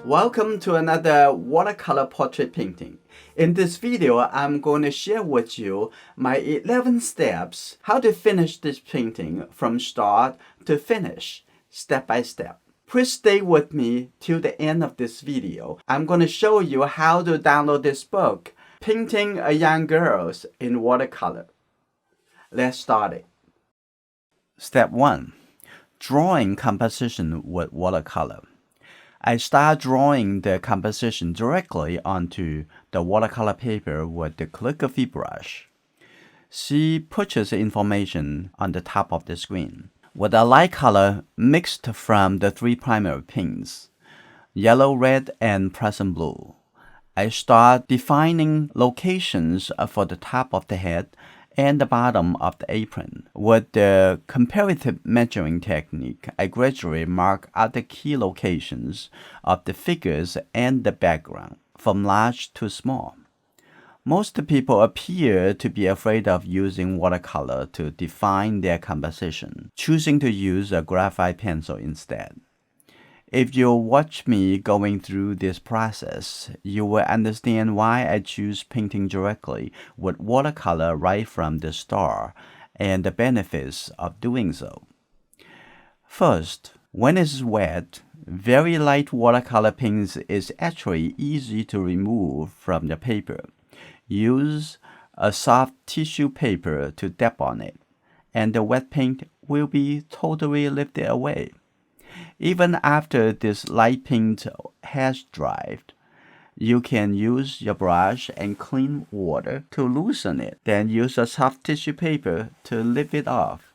Welcome to another watercolor portrait painting. In this video, I'm going to share with you my 11 steps how to finish this painting from start to finish, step by step. Please stay with me till the end of this video. I'm going to show you how to download this book, Painting a Young Girls in Watercolor. Let's start it. Step 1. Drawing composition with watercolor. I start drawing the composition directly onto the watercolor paper with the calligraphy brush. See pictures information on the top of the screen. With a light color mixed from the three primary paints, yellow, red, and present blue, I start defining locations for the top of the head and the bottom of the apron. With the comparative measuring technique, I gradually mark out the key locations of the figures and the background, from large to small. Most people appear to be afraid of using watercolor to define their composition, choosing to use a graphite pencil instead. If you watch me going through this process, you will understand why I choose painting directly with watercolor right from the start and the benefits of doing so. First, when it's wet, very light watercolor paints is actually easy to remove from the paper. Use a soft tissue paper to dab on it, and the wet paint will be totally lifted away. Even after this light paint has dried, you can use your brush and clean water to loosen it. Then use a soft tissue paper to lift it off.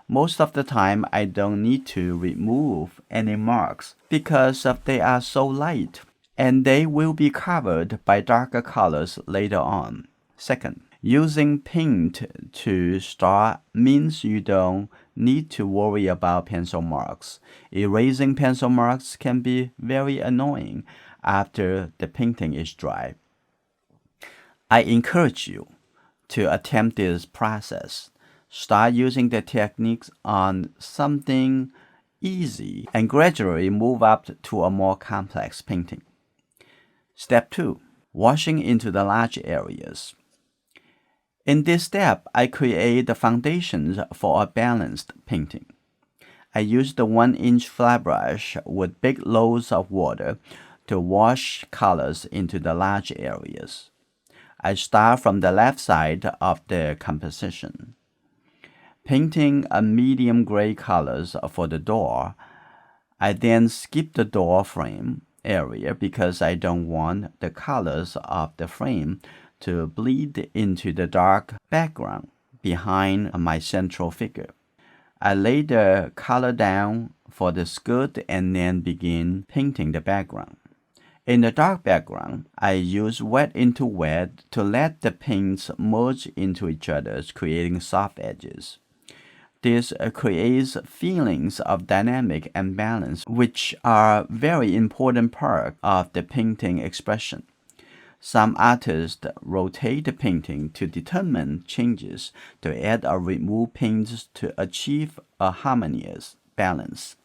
Most of the time, I don't need to remove any marks because they are so light, and they will be covered by darker colors later on. Second, using paint to start means you don't need to worry about pencil marks. Erasing pencil marks can be very annoying after the painting is dry. I encourage you to attempt this process. Start using the techniques on something easy and gradually move up to a more complex painting. Step 2. Washing into the large areas. In this step, I create the foundations for a balanced painting. I use the 1-inch flat brush with big loads of water to wash colors into the large areas. I start from the left side of the composition. Painting a medium gray colors for the door, I then skip the door frame area because I don't want the colors of the frame to bleed into the dark background behind my central figure. I lay the color down for the skirt and then begin painting the background. In the dark background, I use wet into wet to let the paints merge into each other, creating soft edges. This creates feelings of dynamic and balance, which are very important part of the painting expression. Some artists rotate the painting to determine changes to add or remove paints to achieve a harmonious balance.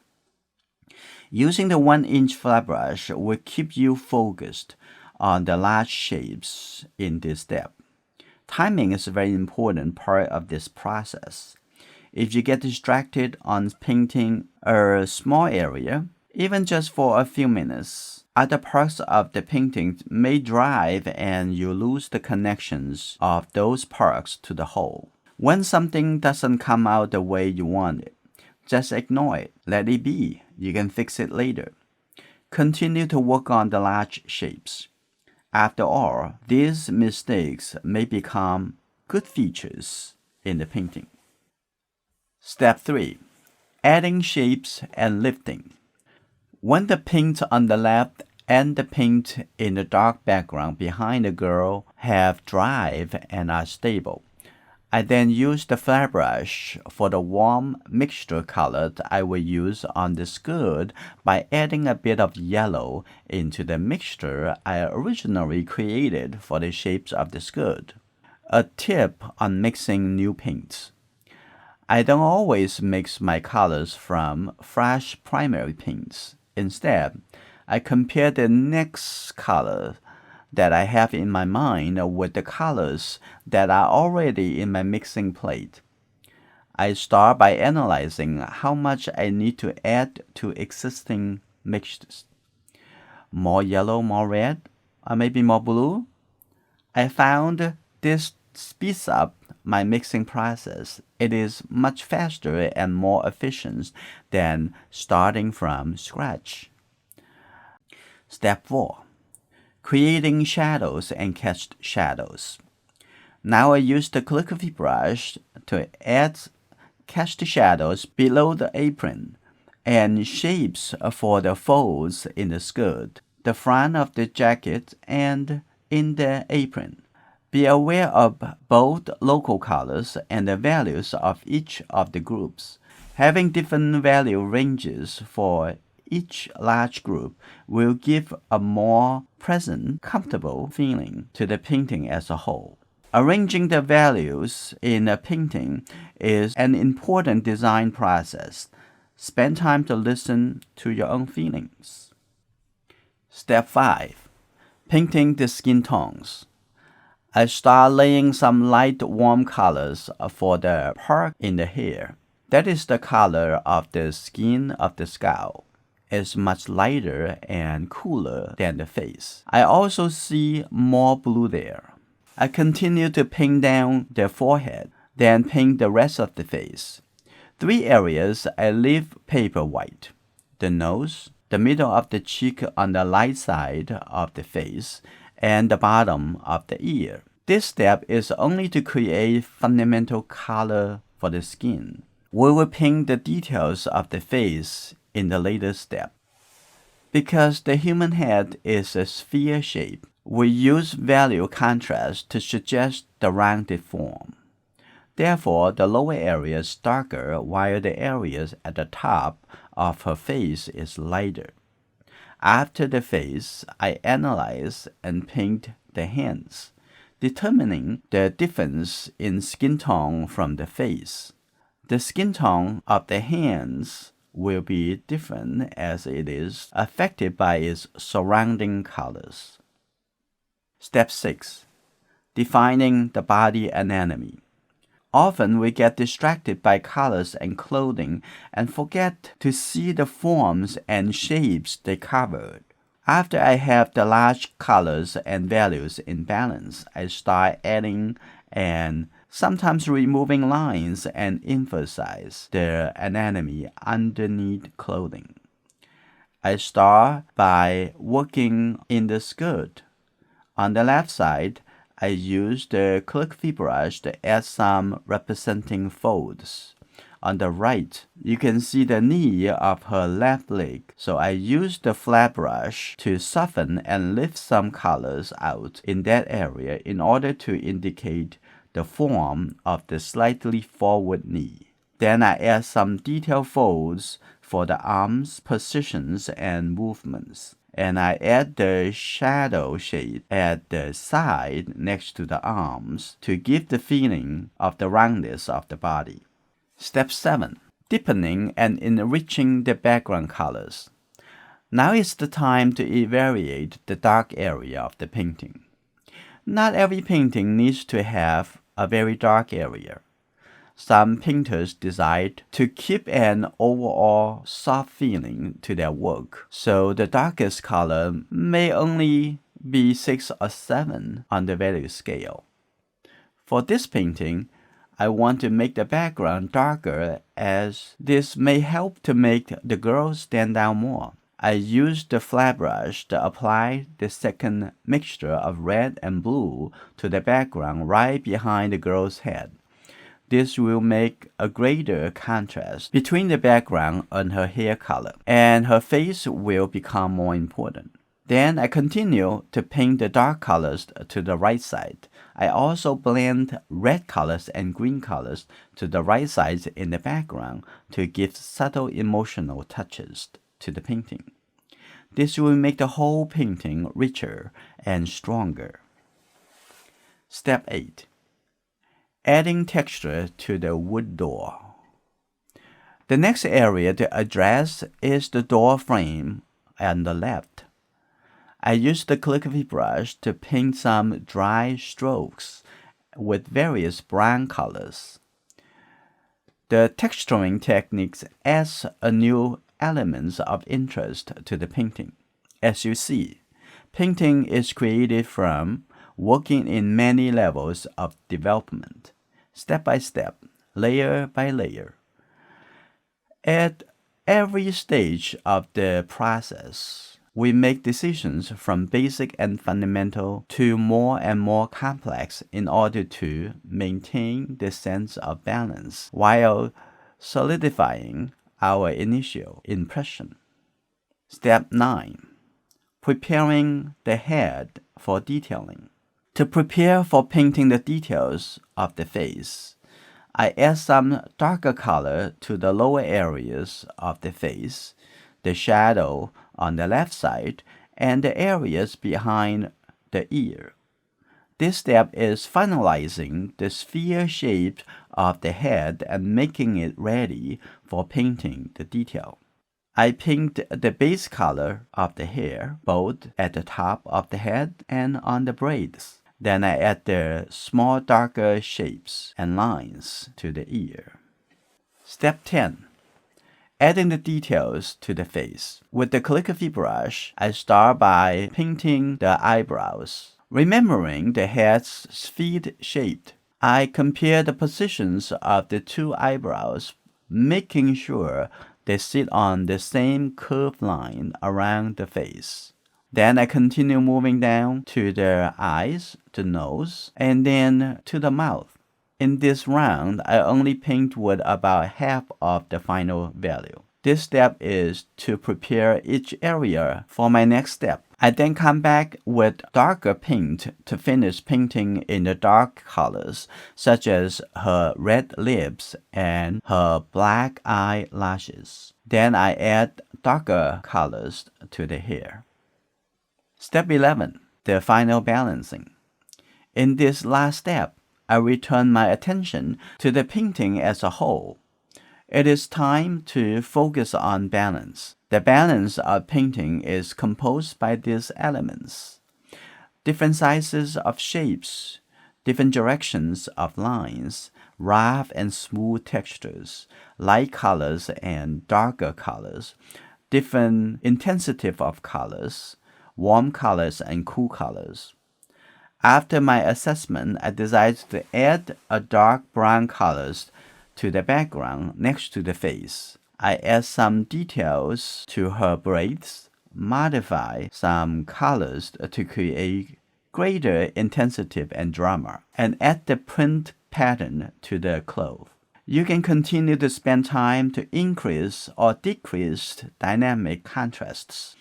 Using the 1-inch flat brush will keep you focused on the large shapes in this step. Timing is a very important part of this process. If you get distracted on painting a small area, even just for a few minutes, other parts of the painting may dry and you lose the connections of those parts to the whole. When something doesn't come out the way you want it, just ignore it. Let it be. You can fix it later. Continue to work on the large shapes. After all, these mistakes may become good features in the painting. Step 3. Adding shapes and lifting. When the paint on the left and the paint in the dark background behind the girl have dried and are stable, I then use the flat brush for the warm mixture color I will use on the skirt by adding a bit of yellow into the mixture I originally created for the shapes of the skirt. A tip on mixing new paints. I don't always mix my colors from fresh primary paints. Instead, I compare the next color that I have in my mind with the colors that are already in my mixing plate. I start by analyzing how much I need to add to existing mixtures. More yellow, more red, or maybe more blue? I found this speeds up my mixing process. It is much faster and more efficient than starting from scratch. Step 4. Creating shadows and cast shadows. Now I use the calligraphy brush to add cast shadows below the apron and shapes for the folds in the skirt, the front of the jacket, and in the apron. Be aware of both local colors and the values of each of the groups. Having different value ranges for each large group will give a more pleasant, comfortable feeling to the painting as a whole. Arranging the values in a painting is an important design process. Spend time to listen to your own feelings. Step 5. Painting the skin tones. I start laying some light warm colors for the part in the hair. That is the color of the skin of the scalp. It's much lighter and cooler than the face. I also see more blue there. I continue to paint down the forehead, then paint the rest of the face. 3 areas I leave paper white: the nose, the middle of the cheek on the light side of the face, and the bottom of the ear. This step is only to create fundamental color for the skin. We will paint the details of the face in the later step. Because the human head is a sphere shape, we use value contrast to suggest the rounded form. Therefore, the lower area is darker while the area at the top of her face is lighter. After the face, I analyze and paint the hands, determining the difference in skin tone from the face. The skin tone of the hands will be different as it is affected by its surrounding colors. Step 6. Defining the body anatomy. Often we get distracted by colors and clothing and forget to see the forms and shapes they covered. After I have the large colors and values in balance, I start adding and sometimes removing lines and emphasize the anatomy underneath clothing. I start by working in the skirt. On the left side, I use the calligraphy brush to add some representing folds. On the right, you can see the knee of her left leg, so I use the flat brush to soften and lift some colors out in that area in order to indicate the form of the slightly forward knee. Then I add some detailed folds for the arms, positions, and movements. And I add the shadow shade at the side next to the arms to give the feeling of the roundness of the body. Step 7. Deepening and enriching the background colors. Now is the time to evaluate the dark area of the painting. Not every painting needs to have a very dark area. Some painters decide to keep an overall soft feeling to their work, so the darkest color may only be 6 or 7 on the value scale. For this painting, I want to make the background darker as this may help to make the girl stand out more. I used the flat brush to apply the second mixture of red and blue to the background right behind the girl's head. This will make a greater contrast between the background and her hair color, and her face will become more important. Then I continue to paint the dark colors to the right side. I also blend red colors and green colors to the right side in the background to give subtle emotional touches to the painting. This will make the whole painting richer and stronger. Step 8. Adding texture to the wood door. The next area to address is the door frame on the left. I used the calligraphy brush to paint some dry strokes with various brown colors. The texturing techniques adds a new element of interest to the painting. As you see, painting is created from working in many levels of development, step by step, layer by layer. At every stage of the process, we make decisions from basic and fundamental to more and more complex in order to maintain the sense of balance while solidifying our initial impression. Step 9. Preparing the head for detailing. To prepare for painting the details of the face, I add some darker color to the lower areas of the face, the shadow on the left side, and the areas behind the ear. This step is finalizing the sphere shape of the head and making it ready for painting the detail. I paint the base color of the hair, both at the top of the head and on the braids. Then I add the small darker shapes and lines to the ear. Step 10. Adding the details to the face. With the calligraphy brush, I start by painting the eyebrows. Remembering the head's sphere shape, I compare the positions of the two eyebrows, making sure they sit on the same curved line around the face. Then I continue moving down to the eyes, the nose, and then to the mouth. In this round, I only paint with about half of the final value. This step is to prepare each area for my next step. I then come back with darker paint to finish painting in the dark colors, such as her red lips and her black eyelashes. Then I add darker colors to the hair. Step 11. The final balancing. In this last step, I return my attention to the painting as a whole. It is time to focus on balance. The balance of painting is composed by these elements: different sizes of shapes, different directions of lines, rough and smooth textures, light colors and darker colors, different intensity of colors, warm colors and cool colors. After my assessment, I decided to add a dark brown colors to the background next to the face. I add some details to her braids, modify some colors to create greater intensity and drama, and add the print pattern to the cloth. You can continue to spend time to increase or decrease dynamic contrasts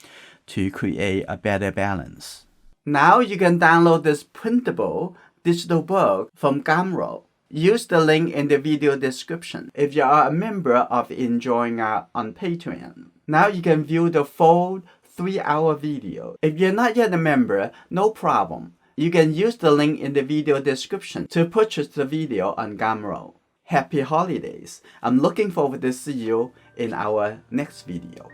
to create a better balance. Now you can download this printable digital book from Gumroad. Use the link in the video description if you are a member of Enjoying Art on Patreon. Now you can view the full 3-hour video. If you're not yet a member, no problem. You can use the link in the video description to purchase the video on Gumroad. Happy holidays! I'm looking forward to see you in our next video.